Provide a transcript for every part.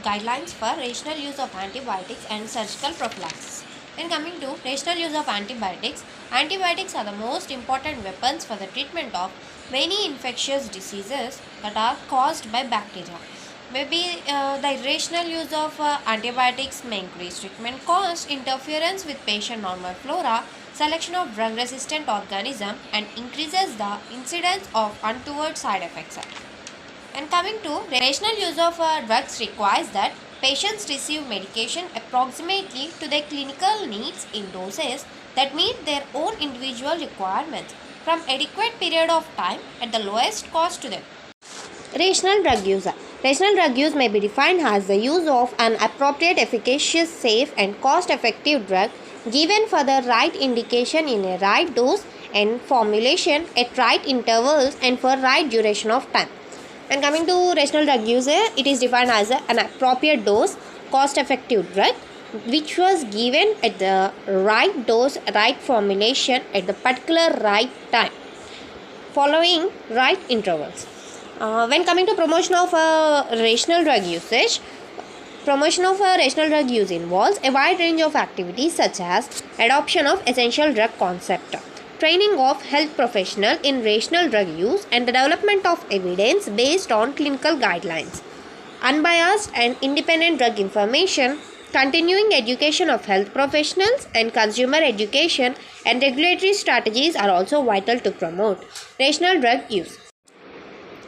guidelines for rational use of antibiotics and surgical prophylaxis. When coming to rational use of antibiotics, antibiotics are the most important weapons for the treatment of many infectious diseases that are caused by bacteria. Maybe the irrational use of antibiotics may increase treatment cost, interference with patient normal flora, selection of drug-resistant organism, and increases the incidence of untoward side effects. And coming to rational use of drugs requires that patients receive medication approximately to their clinical needs in doses that meet their own individual requirements from adequate period of time at the lowest cost to them. Rational drug use. Rational drug use may be defined as the use of an appropriate, efficacious, safe and cost-effective drug given for the right indication in a right dose and formulation at right intervals and for right duration of time. And coming to rational drug use, it is defined as an appropriate dose, cost-effective drug which was given at the right dose, right formulation at the particular right time, following right intervals. When coming to promotion of rational drug usage, promotion of rational drug use involves a wide range of activities such as adoption of essential drug concept, training of health professionals in rational drug use and the development of evidence based on clinical guidelines, unbiased and independent drug information, continuing education of health professionals and consumer education and regulatory strategies are also vital to promote rational drug use.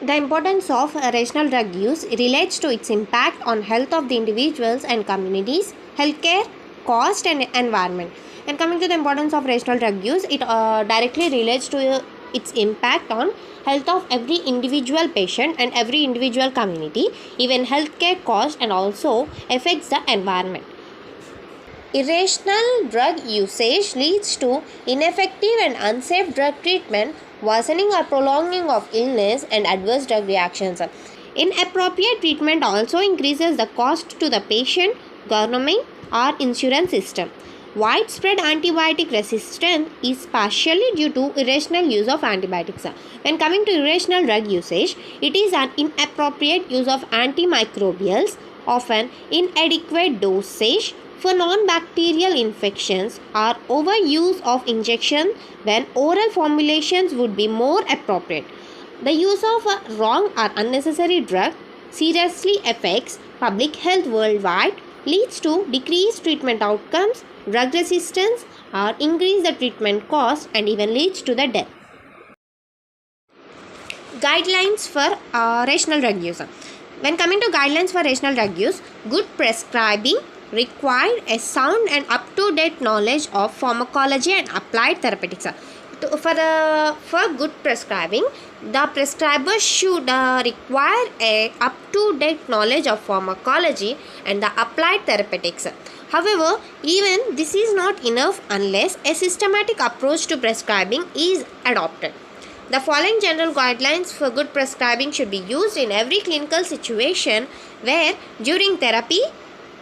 The importance of rational drug use relates to its impact on health of the individuals and communities, healthcare, cost and environment. And coming to the importance of rational drug use, it directly relates to its impact on health of every individual patient and every individual community, even healthcare cost, and also affects the environment. Irrational drug usage leads to ineffective and unsafe drug treatment, worsening or prolonging of illness and adverse drug reactions. Inappropriate treatment also increases the cost to the patient, government or insurance system. Widespread antibiotic resistance is partially due to irrational use of antibiotics. When coming to irrational drug usage, it is an inappropriate use of antimicrobials, often inadequate dosage for non-bacterial infections, or overuse of injection when oral formulations would be more appropriate. The use of a wrong or unnecessary drug seriously affects public health worldwide, leads to decreased treatment outcomes, drug resistance, or increase the treatment cost and even leads to the death. Guidelines for rational drug use. When coming to guidelines for rational drug use, good prescribing required a sound and up-to-date knowledge of pharmacology and applied therapeutics. For good prescribing, the prescriber should require a up-to-date knowledge of pharmacology and the applied therapeutics. However, even this is not enough unless a systematic approach to prescribing is adopted. The following general guidelines for good prescribing should be used in every clinical situation where during therapy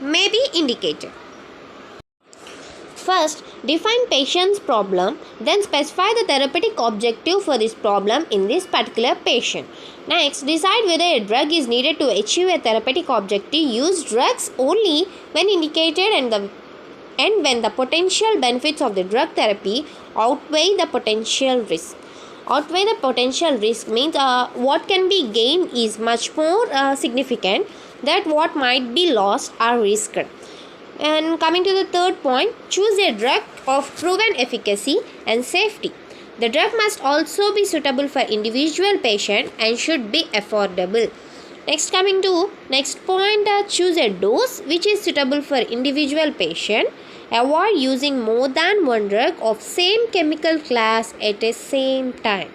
may be indicated. First, define patient's problem, then specify the therapeutic objective for this problem in this particular patient. Next, decide whether a drug is needed to achieve a therapeutic objective. Use drugs only when indicated and when the potential benefits of the drug therapy outweigh the potential risk. Outweigh the potential risk means what can be gained is much more significant than what might be lost or risked. And coming to the third point, choose a drug of proven efficacy and safety. The drug must also be suitable for individual patient and should be affordable. Next, coming to next point, choose a dose which is suitable for individual patient. Avoid using more than one drug of same chemical class at a same time.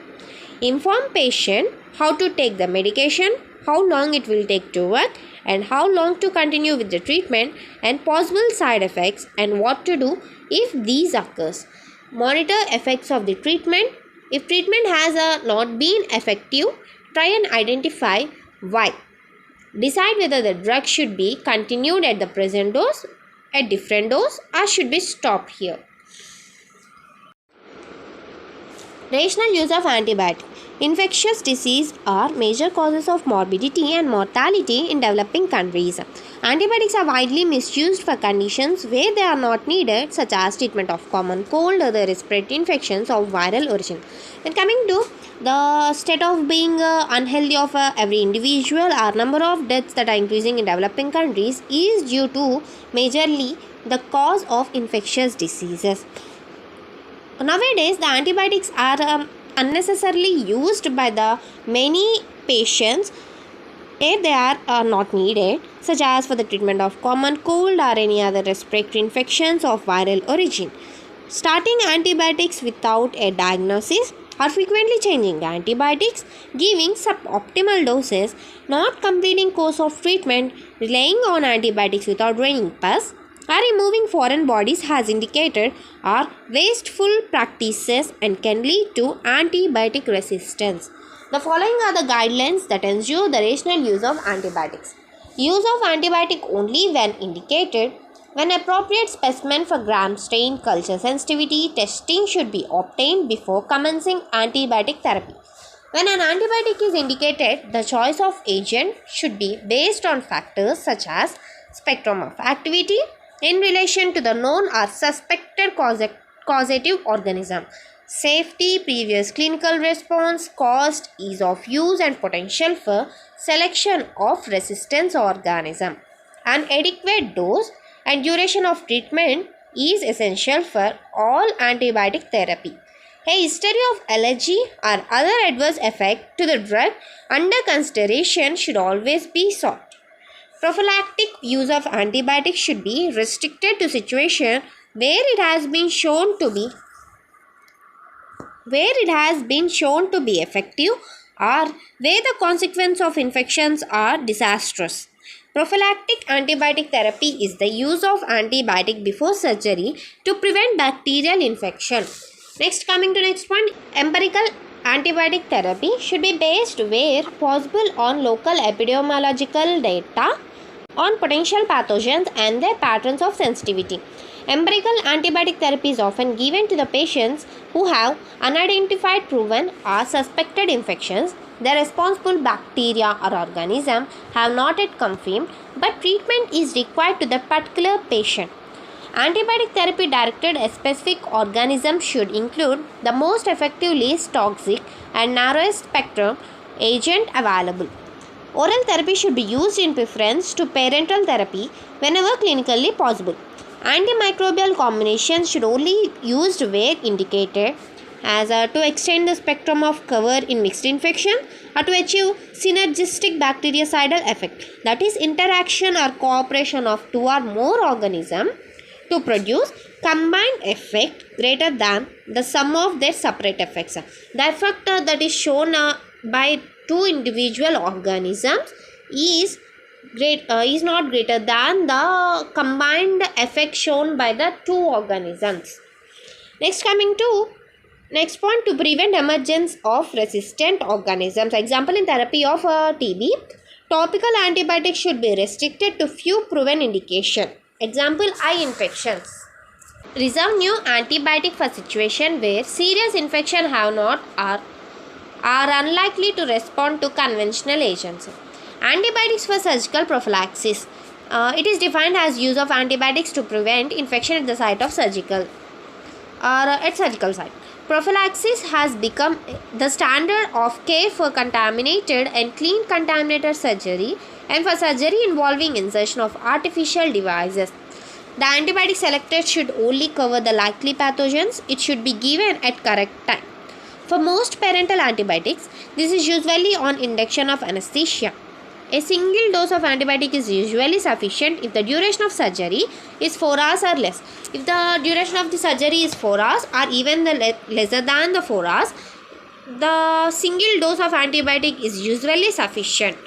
Inform patient how to take the medication, how long it will take to work, and how long to continue with the treatment and possible side effects and what to do if these occurs. Monitor effects of the treatment. If treatment has not been effective, try and identify why. Decide whether the drug should be continued at the present dose, at different dose, or should be stopped here. Rational use of antibiotic. Infectious disease are major causes of morbidity and mortality in developing countries. Antibiotics are widely misused for conditions where they are not needed, such as treatment of common cold or the respiratory infections of viral origin. When coming to the state of being unhealthy of every individual, our number of deaths that are increasing in developing countries is due to majorly the cause of infectious diseases. Nowadays, the antibiotics are unnecessarily used by the many patients where they are not needed, such as for the treatment of common cold or any other respiratory infections of viral origin. Starting antibiotics without a diagnosis or frequently changing antibiotics, giving suboptimal doses, not completing course of treatment, relying on antibiotics without draining pus, or removing foreign bodies as indicated are wasteful practices and can lead to antibiotic resistance. The following are the guidelines that ensure the rational use of antibiotics. Use of antibiotic only when indicated. When appropriate specimen for gram-strain culture sensitivity testing should be obtained before commencing antibiotic therapy. When an antibiotic is indicated, the choice of agent should be based on factors such as spectrum of activity in relation to the known or suspected causative organism, safety, previous clinical response, cost, ease of use, and potential for selection of resistance organism. An adequate dose and duration of treatment is essential for all antibiotic therapy. A history of allergy or other adverse effect to the drug under consideration should always be sought. Prophylactic use of antibiotics should be restricted to situations where it has been shown to be effective or where the consequences of infections are disastrous. Prophylactic antibiotic therapy is the use of antibiotic before surgery to prevent bacterial infection. Next point, empirical antibiotic therapy should be based where possible on local epidemiological data on potential pathogens and their patterns of sensitivity. Empirical antibiotic therapy is often given to the patients who have unidentified, proven, or suspected infections. The responsible bacteria or organism have not yet confirmed, but treatment is required to the particular patient. Antibiotic therapy directed at specific organisms should include the most effective, least toxic, and narrowest spectrum agent available. Oral therapy should be used in preference to parenteral therapy whenever clinically possible. Antimicrobial combinations should only be used where indicated, as to extend the spectrum of cover in mixed infection or to achieve synergistic bactericidal effect, that is interaction or cooperation of two or more organisms to produce combined effect greater than the sum of their separate effects. The effect that is shown by two individual organisms is not greater than the combined effect shown by the two organisms. Next point, to prevent emergence of resistant organisms. Example, in therapy of TB, topical antibiotics should be restricted to few proven indication. Example, eye infections. Reserve new antibiotic for situation where serious infection have not or are unlikely to respond to conventional agents. Antibiotics for surgical prophylaxis. It is defined as use of antibiotics to prevent infection at the site of surgical site. Prophylaxis has become the standard of care for contaminated and clean contaminated surgery and for surgery involving insertion of artificial devices. The antibiotic selected should only cover the likely pathogens. It should be given at correct time. For most parenteral antibiotics, this is usually on induction of anesthesia. A single dose of antibiotic is usually sufficient if the duration of surgery is 4 hours or less. If the duration of the surgery is 4 hours or even lesser than the 4 hours, the single dose of antibiotic is usually sufficient.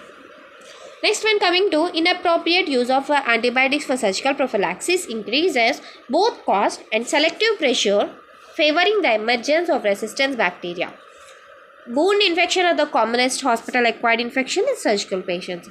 Next, when coming to inappropriate use of antibiotics for surgical prophylaxis increases both cost and selective pressure, favoring the emergence of resistant bacteria. Wound infection are the commonest hospital-acquired infection in surgical patients.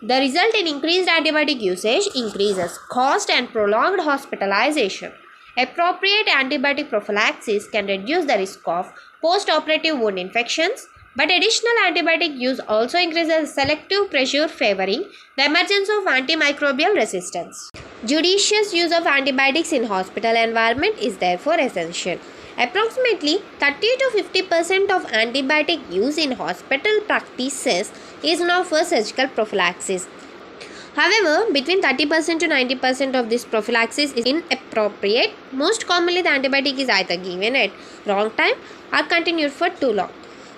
The result in increased antibiotic usage increases cost and prolonged hospitalization. Appropriate antibiotic prophylaxis can reduce the risk of post-operative wound infections, But additional antibiotic use also increases selective pressure favoring the emergence of antimicrobial resistance. Judicious use of antibiotics in hospital environment is therefore essential. Approximately 30 to 50% of antibiotic use in hospital practices is now for surgical prophylaxis. However, between 30% to 90% of this prophylaxis is inappropriate. Most commonly, the antibiotic is either given at wrong time or continued for too long.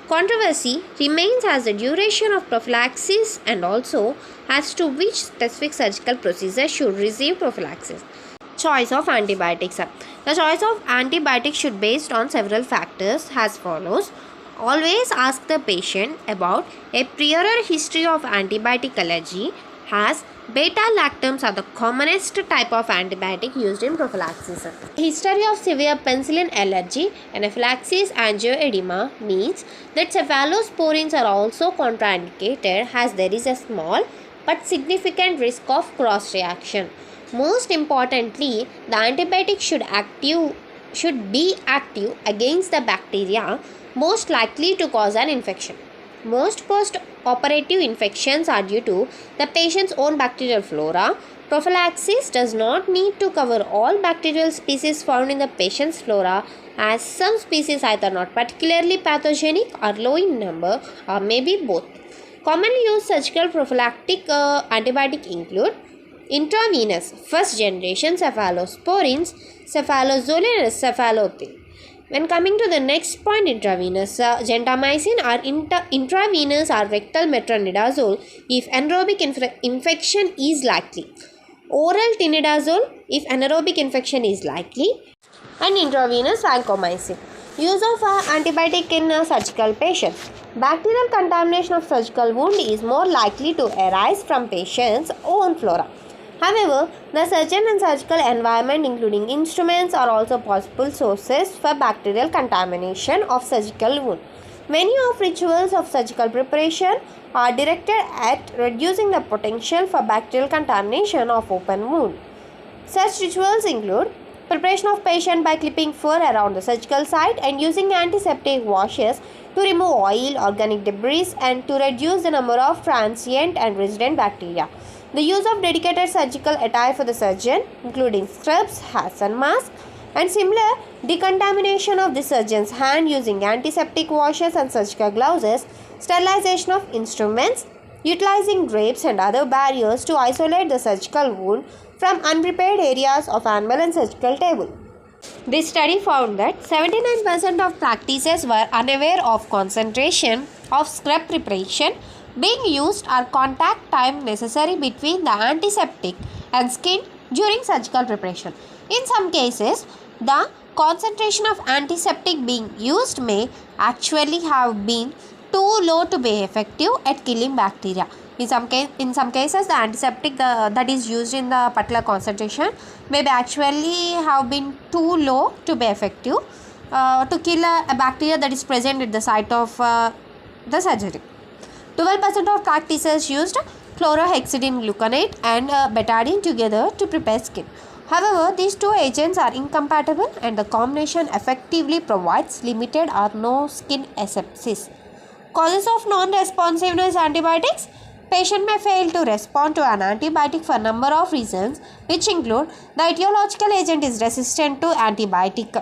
Controversy remains as the duration of prophylaxis and also as to which specific surgical procedure should receive prophylaxis. Choice of antibiotics. The choice of antibiotics should be based on several factors as follows. Always ask the patient about a prior history of antibiotic allergy, as beta-lactams are the commonest type of antibiotic used in prophylaxis. History of severe penicillin allergy, anaphylaxis, angioedema means that cephalosporins are also contraindicated as there is a small but significant risk of cross-reaction. Most importantly, the antibiotic should be active against the bacteria most likely to cause an infection. Most post-operative infections are due to the patient's own bacterial flora. Prophylaxis does not need to cover all bacterial species found in the patient's flora, as some species either not particularly pathogenic or low in number or maybe both. Commonly used surgical prophylactic antibiotics include intravenous first generation cephalosporins, cephaloxolin and cephalothrin. When coming to the next point, intravenous gentamicin or intravenous or rectal metronidazole if anaerobic infection is likely, oral tinidazole if anaerobic infection is likely, and intravenous vancomycin. Use of antibiotic in surgical patients. Bacterial contamination of surgical wound is more likely to arise from patient's own flora. However, the surgeon and surgical environment including instruments are also possible sources for bacterial contamination of surgical wound. Many of rituals of surgical preparation are directed at reducing the potential for bacterial contamination of open wound. Such rituals include preparation of patient by clipping fur around the surgical site and using antiseptic washes to remove oil, organic debris and to reduce the number of transient and resident bacteria. The use of dedicated surgical attire for the surgeon, including scrubs, hats and masks, and similar decontamination of the surgeon's hand using antiseptic washes and surgical gloves, sterilization of instruments, utilizing drapes and other barriers to isolate the surgical wound from unprepared areas of animal and surgical table. This study found that 79% of practices were unaware of concentration of scrub preparation being used or contact time necessary between the antiseptic and skin during surgical preparation. In some cases, the concentration of antiseptic being used may actually have been too low to be effective at killing bacteria. In some cases, the antiseptic that is used in the particular concentration may be actually have been too low to be effective to kill a bacteria that is present at the site of the surgery. 12% of practices used chlorhexidine gluconate and betadine together to prepare skin. However, these two agents are incompatible and the combination effectively provides limited or no skin asepsis. Causes of non-responsiveness antibiotics. Patient may fail to respond to an antibiotic for a number of reasons, which include the etiological agent is resistant to antibiotic.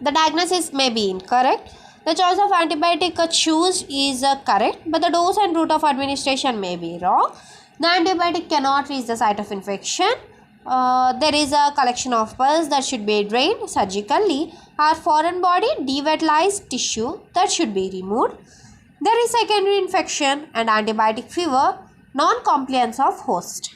The diagnosis may be incorrect. The choice of antibiotic choose is correct, but the dose and route of administration may be wrong. The antibiotic cannot reach the site of infection. There is a collection of pus that should be drained surgically or foreign body devitalized tissue that should be removed. There is secondary infection and antibiotic fever, non-compliance of host.